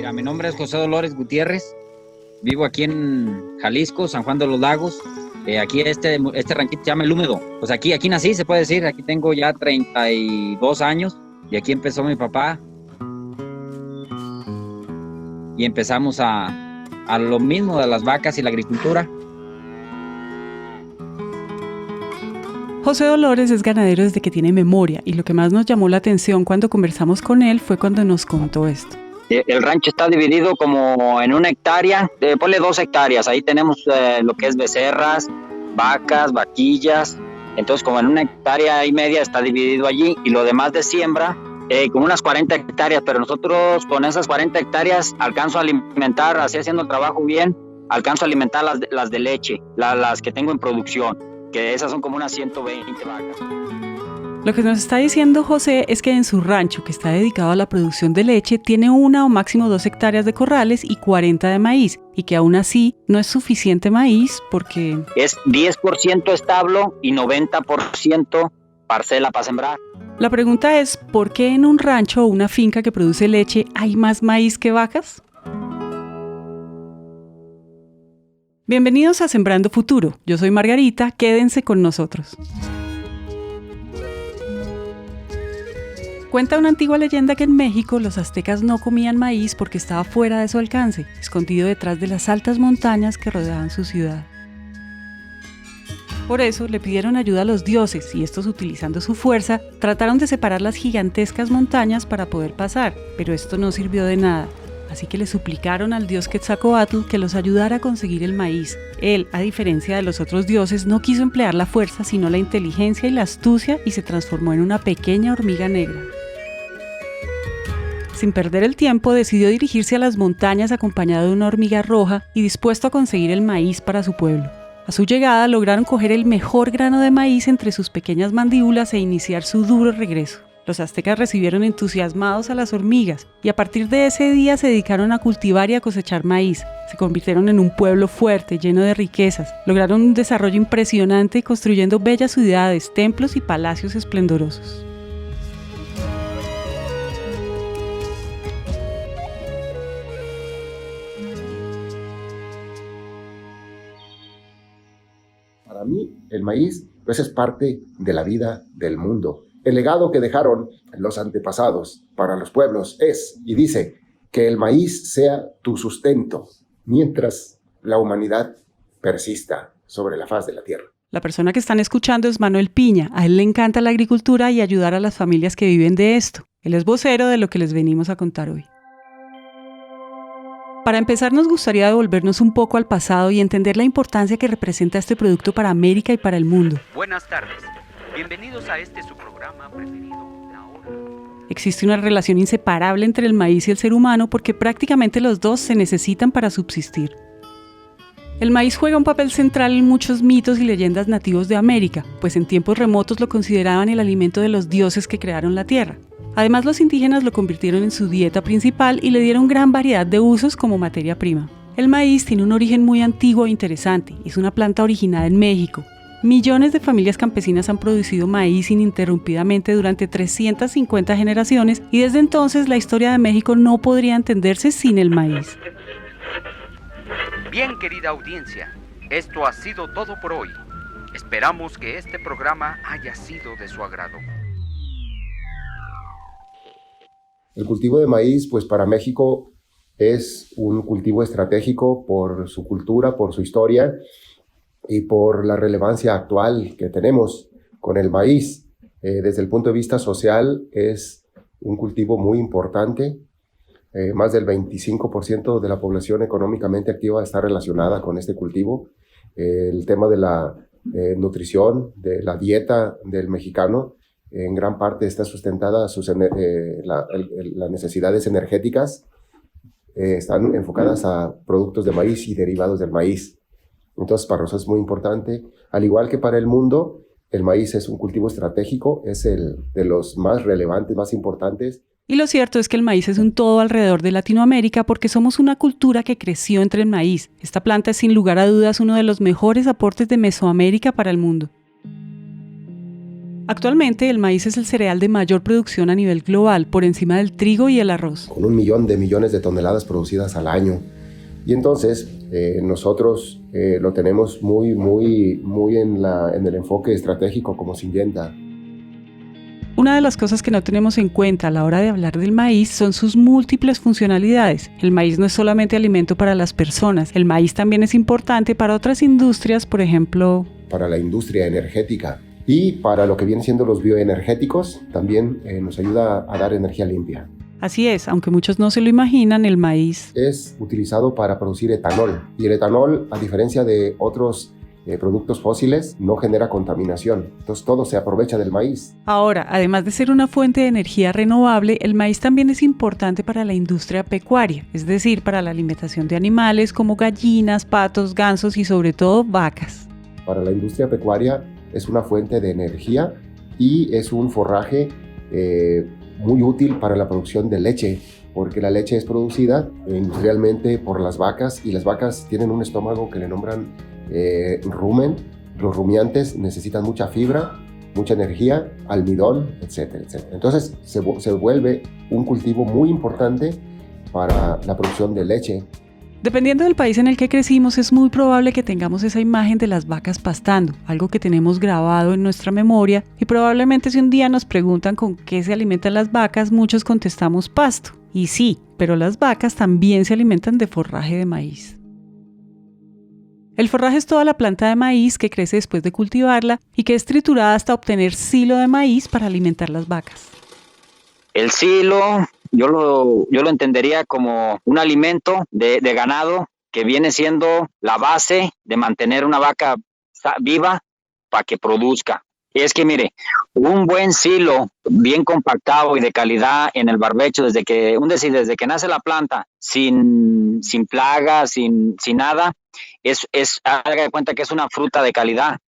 Mira, mi nombre es José Dolores Gutiérrez, vivo aquí en Jalisco, San Juan de los Lagos. Aquí este ranchito se llama El Húmedo. Pues aquí nací, se puede decir. Aquí tengo ya 32 años y aquí empezó mi papá. Y empezamos a lo mismo de las vacas y la agricultura. José Dolores es ganadero desde que tiene memoria y lo que más nos llamó la atención cuando conversamos con él fue cuando nos contó esto. El rancho está dividido como en 1 hectárea, ponle 2 hectáreas, ahí tenemos lo que es becerras, vacas, vaquillas, entonces como en 1 hectárea y media está dividido allí y lo demás de siembra, como unas 40 hectáreas, pero nosotros con esas 40 hectáreas alcanzo a alimentar, así haciendo el trabajo bien, alcanzo a alimentar las de leche, las que tengo en producción, que esas son como unas 120 vacas. Lo que nos está diciendo José es que en su rancho, que está dedicado a la producción de leche, tiene 1 o máximo 2 hectáreas de corrales y 40 de maíz, y que aún así no es suficiente maíz porque es 10% establo y 90% parcela para sembrar. La pregunta es, ¿por qué en un rancho o una finca que produce leche hay más maíz que vacas? Bienvenidos a Sembrando Futuro. Yo soy Margarita, quédense con nosotros. Cuenta una antigua leyenda que en México los aztecas no comían maíz porque estaba fuera de su alcance, escondido detrás de las altas montañas que rodeaban su ciudad. Por eso le pidieron ayuda a los dioses y estos, utilizando su fuerza, trataron de separar las gigantescas montañas para poder pasar, pero esto no sirvió de nada. Así que le suplicaron al dios Quetzalcóatl que los ayudara a conseguir el maíz. Él, a diferencia de los otros dioses, no quiso emplear la fuerza, sino la inteligencia y la astucia, y se transformó en una pequeña hormiga negra. Sin perder el tiempo, decidió dirigirse a las montañas acompañado de una hormiga roja y dispuesto a conseguir el maíz para su pueblo. A su llegada, lograron coger el mejor grano de maíz entre sus pequeñas mandíbulas e iniciar su duro regreso. Los aztecas recibieron entusiasmados a las hormigas y a partir de ese día se dedicaron a cultivar y a cosechar maíz. Se convirtieron en un pueblo fuerte, lleno de riquezas. Lograron un desarrollo impresionante construyendo bellas ciudades, templos y palacios esplendorosos. Para mí, el maíz pues es parte de la vida del mundo. El legado que dejaron los antepasados para los pueblos es, y dice, que el maíz sea tu sustento mientras la humanidad persista sobre la faz de la tierra. La persona que están escuchando es Manuel Piña. A él le encanta la agricultura y ayudar a las familias que viven de esto. Él es vocero de lo que les venimos a contar hoy. Para empezar, nos gustaría devolvernos un poco al pasado y entender la importancia que representa este producto para América y para el mundo. Buenas tardes. Bienvenidos a su programa preferido, La Hora. Existe una relación inseparable entre el maíz y el ser humano porque prácticamente los dos se necesitan para subsistir. El maíz juega un papel central en muchos mitos y leyendas nativos de América, pues en tiempos remotos lo consideraban el alimento de los dioses que crearon la tierra. Además, los indígenas lo convirtieron en su dieta principal y le dieron gran variedad de usos como materia prima. El maíz tiene un origen muy antiguo e interesante. Es una planta originada en México. Millones de familias campesinas han producido maíz ininterrumpidamente durante 350 generaciones y desde entonces la historia de México no podría entenderse sin el maíz. Bien, querida audiencia, esto ha sido todo por hoy. Esperamos que este programa haya sido de su agrado. El cultivo de maíz, pues para México es un cultivo estratégico por su cultura, por su historia y por la relevancia actual que tenemos con el maíz. Desde el punto de vista social es un cultivo muy importante. Más del 25% de la población económicamente activa está relacionada con este cultivo. El tema de la nutrición, de la dieta del mexicano, en gran parte está sustentada las necesidades energéticas, están enfocadas a productos de maíz y derivados del maíz. Entonces, para nosotros es muy importante. Al igual que para el mundo, el maíz es un cultivo estratégico, es el de los más relevantes, más importantes. Y lo cierto es que el maíz es un todo alrededor de Latinoamérica porque somos una cultura que creció entre el maíz. Esta planta es sin lugar a dudas uno de los mejores aportes de Mesoamérica para el mundo. Actualmente el maíz es el cereal de mayor producción a nivel global, por encima del trigo y el arroz. Con 1 millón de millones de toneladas producidas al año. Y entonces nosotros lo tenemos muy en el enfoque estratégico como Syngenta. Una de las cosas que no tenemos en cuenta a la hora de hablar del maíz son sus múltiples funcionalidades. El maíz no es solamente alimento para las personas, el maíz también es importante para otras industrias, por ejemplo, para la industria energética y para lo que vienen siendo los bioenergéticos, también nos ayuda a dar energía limpia. Así es, aunque muchos no se lo imaginan, el maíz es utilizado para producir etanol. Y el etanol, a diferencia de otros productos fósiles, no genera contaminación. Entonces todo se aprovecha del maíz. Ahora, además de ser una fuente de energía renovable, el maíz también es importante para la industria pecuaria, es decir, para la alimentación de animales como gallinas, patos, gansos y sobre todo vacas. Para la industria pecuaria es una fuente de energía y es un forraje muy útil para la producción de leche, porque la leche es producida industrialmente por las vacas y las vacas tienen un estómago que le nombran rumen. Los rumiantes necesitan mucha fibra, mucha energía, almidón, etcétera, etcétera. Entonces se vuelve un cultivo muy importante para la producción de leche. Dependiendo del país en el que crecimos, es muy probable que tengamos esa imagen de las vacas pastando, algo que tenemos grabado en nuestra memoria, y probablemente si un día nos preguntan con qué se alimentan las vacas, muchos contestamos pasto. Y sí, pero las vacas también se alimentan de forraje de maíz. El forraje es toda la planta de maíz que crece después de cultivarla y que es triturada hasta obtener silo de maíz para alimentar las vacas. El silo, yo lo entendería como un alimento de ganado que viene siendo la base de mantener una vaca viva para que produzca. Y es que mire, un buen silo bien compactado y de calidad en el barbecho desde que nace la planta, sin plagas, sin nada, haga de cuenta que es una fruta de calidad.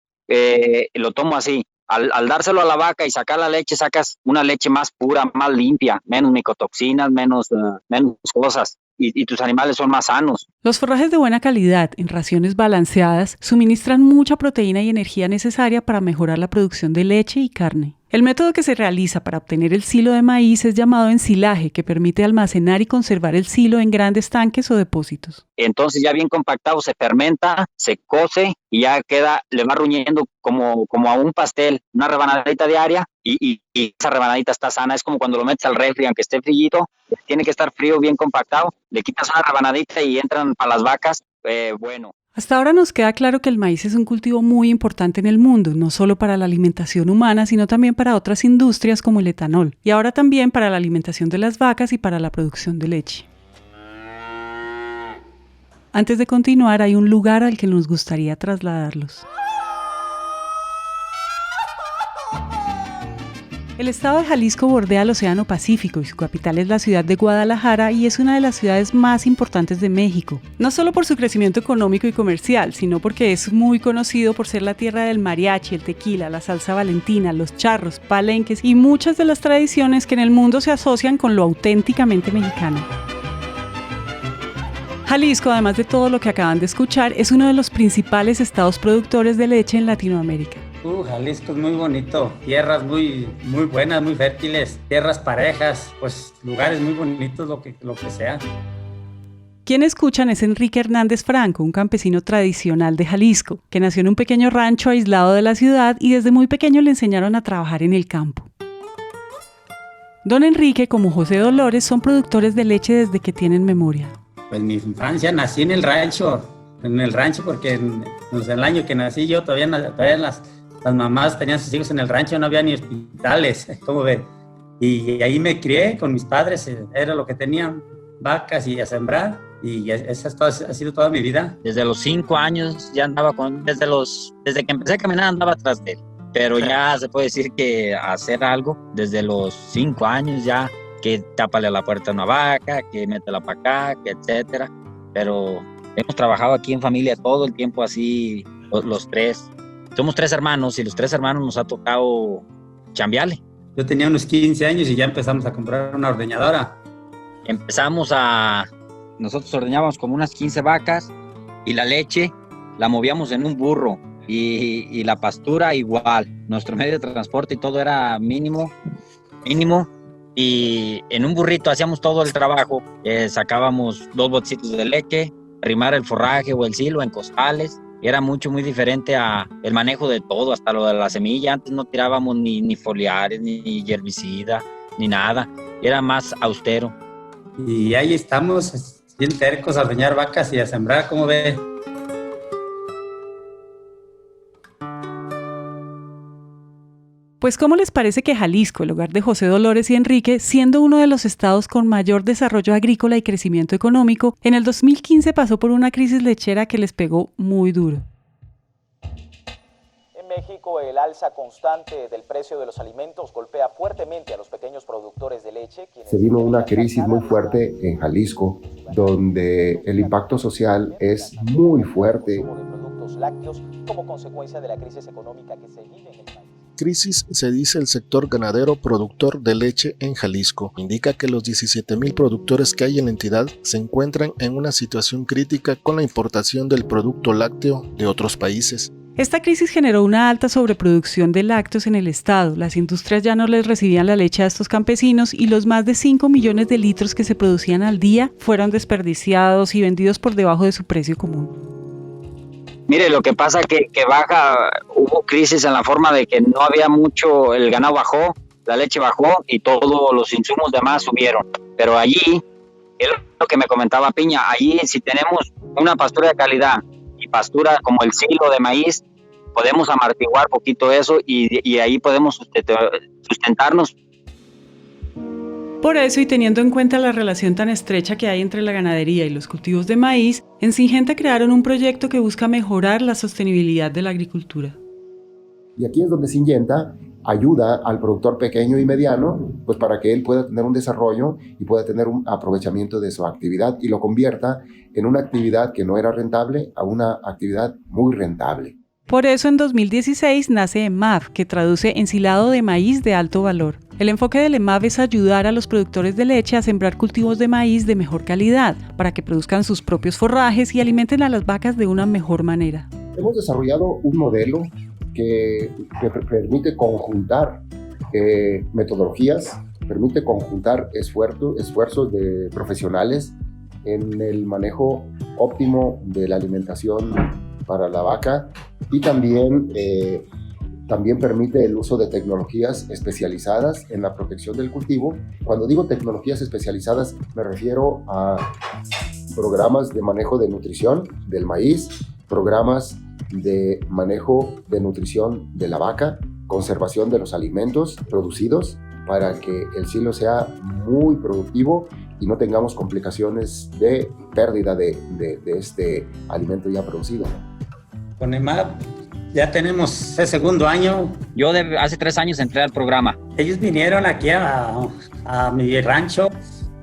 Lo tomo así. Al dárselo a la vaca y sacar la leche, sacas una leche más pura, más limpia, menos micotoxinas, menos cosas. Y tus animales son más sanos. Los forrajes de buena calidad, en raciones balanceadas, suministran mucha proteína y energía necesaria para mejorar la producción de leche y carne. El método que se realiza para obtener el silo de maíz es llamado ensilaje, que permite almacenar y conservar el silo en grandes tanques o depósitos. Entonces ya bien compactado se fermenta, se cose y ya le va ruñendo como a un pastel, una rebanadita diaria y esa rebanadita está sana. Es como cuando lo metes al refri, aunque esté frillito, tiene que estar frío, bien compactado, le quitas una rebanadita y entran para las vacas, bueno. Hasta ahora nos queda claro que el maíz es un cultivo muy importante en el mundo, no solo para la alimentación humana, sino también para otras industrias como el etanol, y ahora también para la alimentación de las vacas y para la producción de leche. Antes de continuar, hay un lugar al que nos gustaría trasladarlos. El estado de Jalisco bordea el Océano Pacífico y su capital es la ciudad de Guadalajara y es una de las ciudades más importantes de México. No solo por su crecimiento económico y comercial, sino porque es muy conocido por ser la tierra del mariachi, el tequila, la salsa valentina, los charros, palenques y muchas de las tradiciones que en el mundo se asocian con lo auténticamente mexicano. Jalisco, además de todo lo que acaban de escuchar, es uno de los principales estados productores de leche en Latinoamérica. Jalisco es muy bonito, tierras muy buenas, muy fértiles, tierras parejas, pues lugares muy bonitos, lo que sea. Quien escuchan es Enrique Hernández Franco, un campesino tradicional de Jalisco, que nació en un pequeño rancho aislado de la ciudad y desde muy pequeño le enseñaron a trabajar en el campo. Don Enrique, como José Dolores, son productores de leche desde que tienen memoria. Pues mi infancia nací en el rancho porque en el año que nací yo todavía las mamás tenían sus hijos en el rancho, no había ni hospitales, ¿cómo ven? Y ahí me crié con mis padres, era lo que tenían, vacas y a sembrar, y esa ha sido toda mi vida. Desde los 5 años ya andaba desde que empecé a caminar andaba atrás de él, pero ya se puede decir que hacer algo desde los 5 años ya, que tápale la puerta a una vaca, que métela para acá, que etcétera, pero hemos trabajado aquí en familia todo el tiempo así, los tres. Somos 3 hermanos y los 3 hermanos nos ha tocado chambearle. Yo tenía unos 15 años y ya empezamos a comprar una ordeñadora. Nosotros ordeñábamos como unas 15 vacas y la leche la movíamos en un burro. y la pastura igual. Nuestro medio de transporte y todo era mínimo, y en un burrito hacíamos todo el trabajo. Sacábamos 2 botecitos de leche, arrimar el forraje o el silo en costales. Era muy diferente a el manejo de todo, hasta lo de la semilla. Antes no tirábamos ni foliares, ni herbicida, ni nada. Era más austero. Y ahí estamos, bien tercos, a ordeñar vacas y a sembrar, ¿cómo ve? Pues ¿cómo les parece que Jalisco, el hogar de José Dolores y Enrique, siendo uno de los estados con mayor desarrollo agrícola y crecimiento económico, en el 2015 pasó por una crisis lechera que les pegó muy duro? En México, el alza constante del precio de los alimentos golpea fuertemente a los pequeños productores de leche. Se vino una crisis muy fuerte en Jalisco, donde el impacto social es muy fuerte. De productos lácteos como consecuencia de la crisis económica que se vive en el país. Crisis se dice el sector ganadero productor de leche en Jalisco. Indica que los 17,000 productores que hay en la entidad se encuentran en una situación crítica con la importación del producto lácteo de otros países. Esta crisis generó una alta sobreproducción de lácteos en el estado. Las industrias ya no les recibían la leche a estos campesinos y los más de 5 millones de litros que se producían al día fueron desperdiciados y vendidos por debajo de su precio común. Mire, lo que pasa que hubo crisis en la forma de que no había mucho, el ganado bajó, la leche bajó y todos los insumos demás subieron. Pero allí, es lo que me comentaba Piña, allí si tenemos una pastura de calidad y pastura como el silo de maíz, podemos amortiguar poquito eso y ahí podemos sustentarnos. Por eso, y teniendo en cuenta la relación tan estrecha que hay entre la ganadería y los cultivos de maíz, en Syngenta crearon un proyecto que busca mejorar la sostenibilidad de la agricultura. Y aquí es donde Syngenta ayuda al productor pequeño y mediano, pues para que él pueda tener un desarrollo y pueda tener un aprovechamiento de su actividad y lo convierta en una actividad que no era rentable a una actividad muy rentable. Por eso en 2016 nace EMAV, que traduce ensilado de maíz de alto valor. El enfoque del EMAV es ayudar a los productores de leche a sembrar cultivos de maíz de mejor calidad, para que produzcan sus propios forrajes y alimenten a las vacas de una mejor manera. Hemos desarrollado un modelo que permite conjuntar metodologías, permite conjuntar esfuerzos de profesionales en el manejo óptimo de la alimentación para la vaca y también permite el uso de tecnologías especializadas en la protección del cultivo. Cuando digo tecnologías especializadas me refiero a programas de manejo de nutrición del maíz, programas de manejo de nutrición de la vaca, conservación de los alimentos producidos para que el silo sea muy productivo y no tengamos complicaciones de pérdida de este alimento ya producido. Con EMAV ya tenemos el segundo año. Yo hace 3 años entré al programa. Ellos vinieron aquí a mi rancho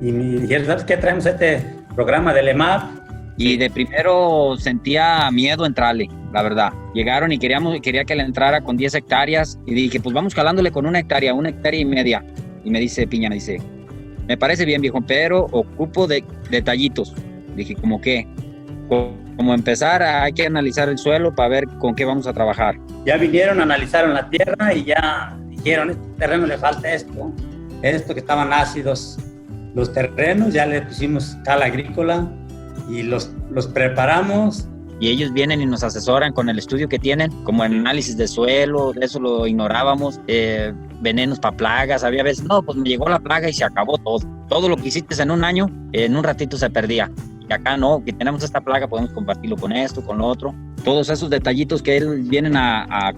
y me dijeron, ¿sabes qué? Traemos este programa del EMAV. Y de primero sentía miedo entrarle, la verdad. Llegaron y quería que le entrara con 10 hectáreas y dije, pues vamos jalándole con 1 hectárea, 1 hectárea y media. Y me dice Piña, me parece bien, viejo, pero ocupo de detallitos. Dije, ¿cómo qué? Como empezar, hay que analizar el suelo para ver con qué vamos a trabajar. Ya vinieron, analizaron la tierra y ya dijeron, este terreno le falta esto que estaban ácidos. Los terrenos ya le pusimos cal agrícola y los preparamos. Y ellos vienen y nos asesoran con el estudio que tienen, como el análisis de suelo, eso lo ignorábamos, venenos para plagas, había veces, no, pues me llegó la plaga y se acabó todo. Todo lo que hiciste en un año, en un ratito se perdía. Y acá no, que tenemos esta plaga, podemos compartirlo con esto, con lo otro. Todos esos detallitos que vienen a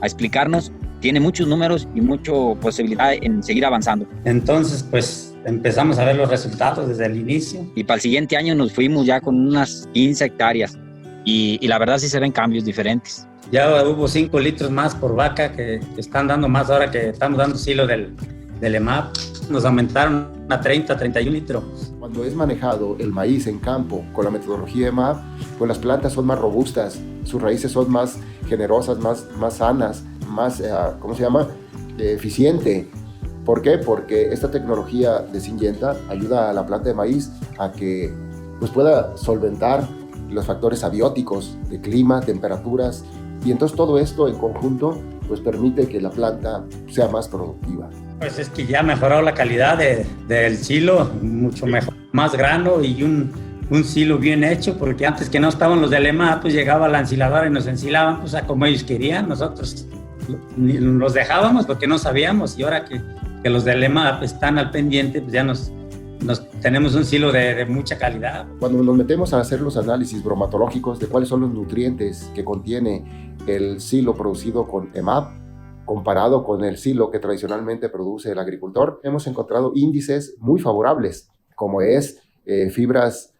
explicarnos, tiene muchos números y mucha posibilidad en seguir avanzando. Entonces, pues empezamos a ver los resultados desde el inicio. Y para el siguiente año nos fuimos ya con unas 15 hectáreas y la verdad sí se ven cambios diferentes. Ya hubo 5 litros más por vaca que están dando más ahora que estamos dando silo del EMAV. Nos aumentaron a 30, 31 litros. Cuando es manejado el maíz en campo con la metodología EMAV, pues las plantas son más robustas, sus raíces son más generosas, más sanas, más, eficiente. ¿Por qué? Porque esta tecnología de Syngenta ayuda a la planta de maíz a que pues, pueda solventar los factores abióticos de clima, temperaturas, y entonces todo esto en conjunto pues permite que la planta sea más productiva. Pues es que ya ha mejorado la calidad del silo, mucho mejor, más grano y un silo bien hecho, porque antes que no estaban los de EMAP, pues llegaba la ensiladora y nos ensilaban pues a como ellos querían, nosotros los dejábamos porque no sabíamos, y ahora que los de EMAP están al pendiente, pues ya nos tenemos un silo de mucha calidad. Cuando nos metemos a hacer los análisis bromatológicos de cuáles son los nutrientes que contiene el silo producido con EMAP, comparado con el silo que tradicionalmente produce el agricultor, hemos encontrado índices muy favorables, como es fibras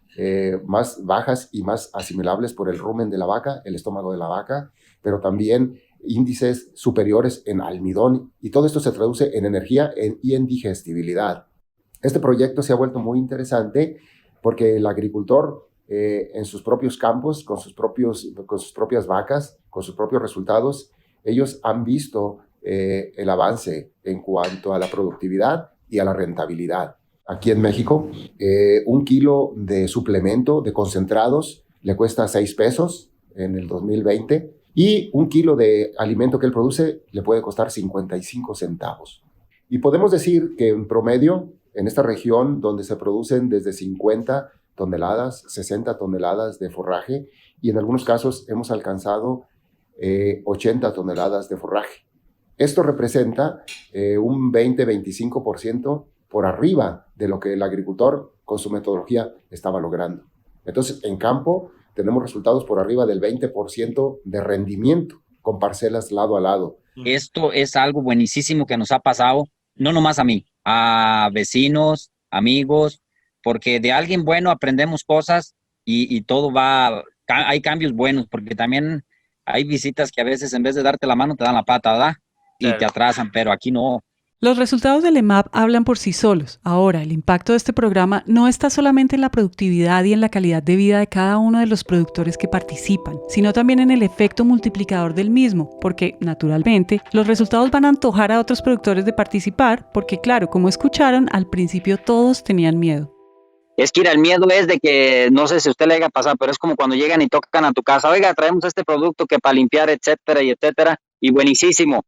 más bajas y más asimilables por el rumen de la vaca, el estómago de la vaca, pero también índices superiores en almidón, y todo esto se traduce en energía y en digestibilidad. Este proyecto se ha vuelto muy interesante porque el agricultor en sus propios campos, con sus propias vacas, con sus propios resultados, ellos han visto el avance en cuanto a la productividad y a la rentabilidad. Aquí en México, 1 kilo de suplemento de concentrados le cuesta 6 pesos en el 2020, y 1 kilo de alimento que él produce le puede costar 55 centavos. Y podemos decir que en promedio, en esta región donde se producen desde 50 toneladas, 60 toneladas de forraje, y en algunos casos hemos alcanzado 80 toneladas de forraje. Esto representa un 20-25% por arriba de lo que el agricultor con su metodología estaba logrando. Entonces, en campo tenemos resultados por arriba del 20% de rendimiento con parcelas lado a lado. Esto es algo buenísimo que nos ha pasado, no nomás a mí, a vecinos, amigos, porque de alguien bueno aprendemos cosas y todo hay cambios buenos, porque también hay visitas que a veces en vez de darte la mano te dan la pata, ¿verdad? Y te atrasan, pero aquí no. Los resultados del EMAP hablan por sí solos. Ahora, el impacto de este programa no está solamente en la productividad y en la calidad de vida de cada uno de los productores que participan, sino también en el efecto multiplicador del mismo, porque, naturalmente, los resultados van a antojar a otros productores de participar, porque, claro, como escucharon, al principio todos tenían miedo. Es que el miedo es de que, no sé si a usted le haya pasado, pero es como cuando llegan y tocan a tu casa, oiga, traemos este producto que para limpiar, etcétera, y buenísimo.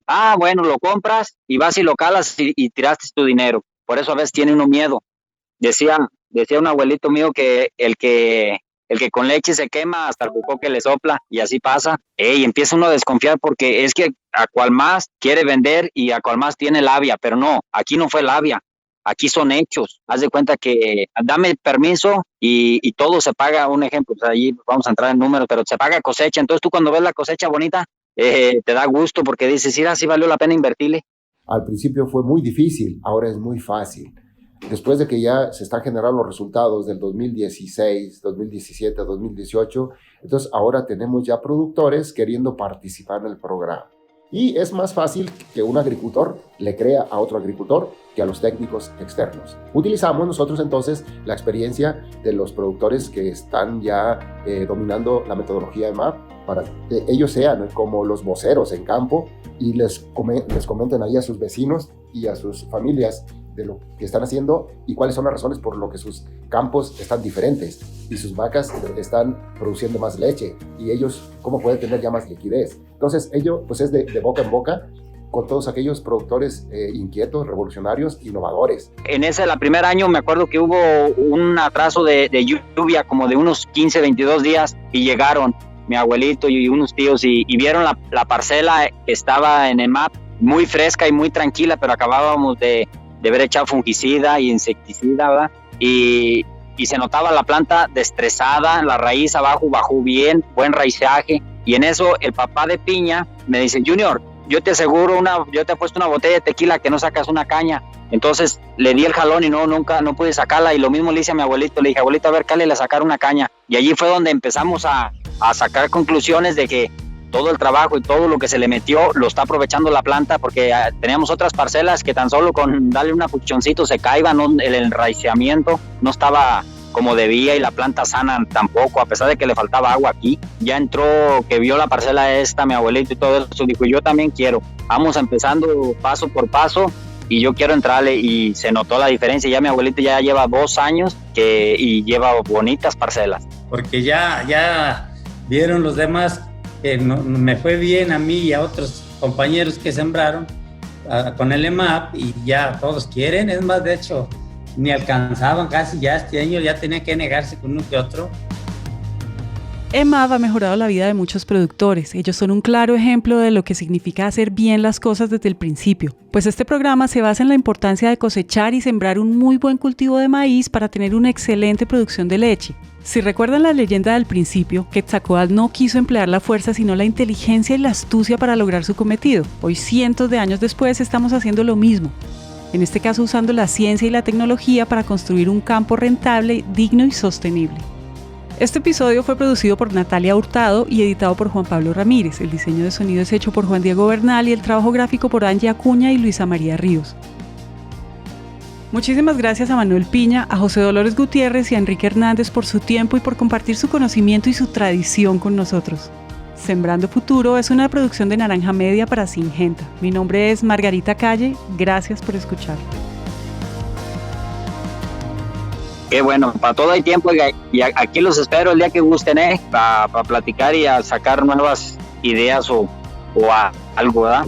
Ah, bueno, lo compras y vas y lo calas y tiraste tu dinero. Por eso a veces tiene uno miedo. Decía un abuelito mío que el que con leche se quema, hasta el jugo que le sopla, y así pasa. Y empieza uno a desconfiar porque es que a cual más quiere vender y a cual más tiene labia, pero no, aquí no fue labia. Aquí son hechos. Haz de cuenta que dame permiso y todo se paga. Un ejemplo, pues ahí vamos a entrar en números, pero se paga cosecha. Entonces tú cuando ves la cosecha bonita, te da gusto porque dices, sí valió la pena invertirle. Al principio fue muy difícil, ahora es muy fácil. Después de que ya se están generando los resultados del 2016, 2017, 2018, entonces ahora tenemos ya productores queriendo participar en el programa. Y es más fácil que un agricultor le crea a otro agricultor que a los técnicos externos. Utilizamos nosotros entonces la experiencia de los productores que están ya dominando la metodología EMAP para que ellos sean como los voceros en campo y les comenten ahí a sus vecinos y a sus familias de lo que están haciendo y cuáles son las razones por lo que sus campos están diferentes y sus vacas están produciendo más leche y ellos cómo pueden tener ya más liquidez. Entonces ello pues es de boca en boca con todos aquellos productores inquietos, revolucionarios, innovadores. En ese, el primer año me acuerdo que hubo un atraso de lluvia como de unos 15, 22 días y llegaron mi abuelito y unos tíos y vieron la parcela que estaba en EMAP muy fresca y muy tranquila, pero acabábamos de haber echado fungicida y insecticida, ¿verdad? Y se notaba la planta destresada, la raíz abajo bajó bien, buen raizaje. Y en eso el papá de Piña me dice, Junior, yo te aseguro, yo te he puesto una botella de tequila que no sacas una caña. Entonces le di el jalón y no pude sacarla. Y lo mismo le hice a mi abuelito, le dije, abuelito, a ver, cállale a sacar una caña. Y allí fue donde empezamos a sacar conclusiones de que todo el trabajo y todo lo que se le metió lo está aprovechando la planta, porque teníamos otras parcelas que tan solo con darle un apuchoncito se caían, ¿no? El enraizamiento no estaba como debía y la planta sana tampoco, a pesar de que le faltaba agua aquí. Ya entró, que vio la parcela esta, mi abuelito y todo eso, dijo, yo también quiero. Vamos empezando paso por paso y yo quiero entrarle, y se notó la diferencia. Ya mi abuelito ya lleva 2 años y lleva bonitas parcelas. porque ya vieron los demás que me fue bien a mí y a otros compañeros que sembraron con el EMAP y ya todos quieren. Es más, de hecho, ni alcanzaban casi ya este año, ya tenía que negarse con uno que otro. EMAP ha mejorado la vida de muchos productores. Ellos son un claro ejemplo de lo que significa hacer bien las cosas desde el principio. Pues este programa se basa en la importancia de cosechar y sembrar un muy buen cultivo de maíz para tener una excelente producción de leche. Si recuerdan la leyenda del principio, Quetzalcóatl no quiso emplear la fuerza sino la inteligencia y la astucia para lograr su cometido. Hoy, cientos de años después, estamos haciendo lo mismo. En este caso usando la ciencia y la tecnología para construir un campo rentable, digno y sostenible. Este episodio fue producido por Natalia Hurtado y editado por Juan Pablo Ramírez. El diseño de sonido es hecho por Juan Diego Bernal y el trabajo gráfico por Angie Acuña y Luisa María Ríos. Muchísimas gracias a Manuel Piña, a José Dolores Gutiérrez y a Enrique Hernández por su tiempo y por compartir su conocimiento y su tradición con nosotros. Sembrando Futuro es una producción de Naranja Media para Syngenta. Mi nombre es Margarita Calle. Gracias por escuchar. Qué bueno, para todo hay tiempo y aquí los espero el día que gusten, para platicar y a sacar nuevas ideas o algo, ¿verdad?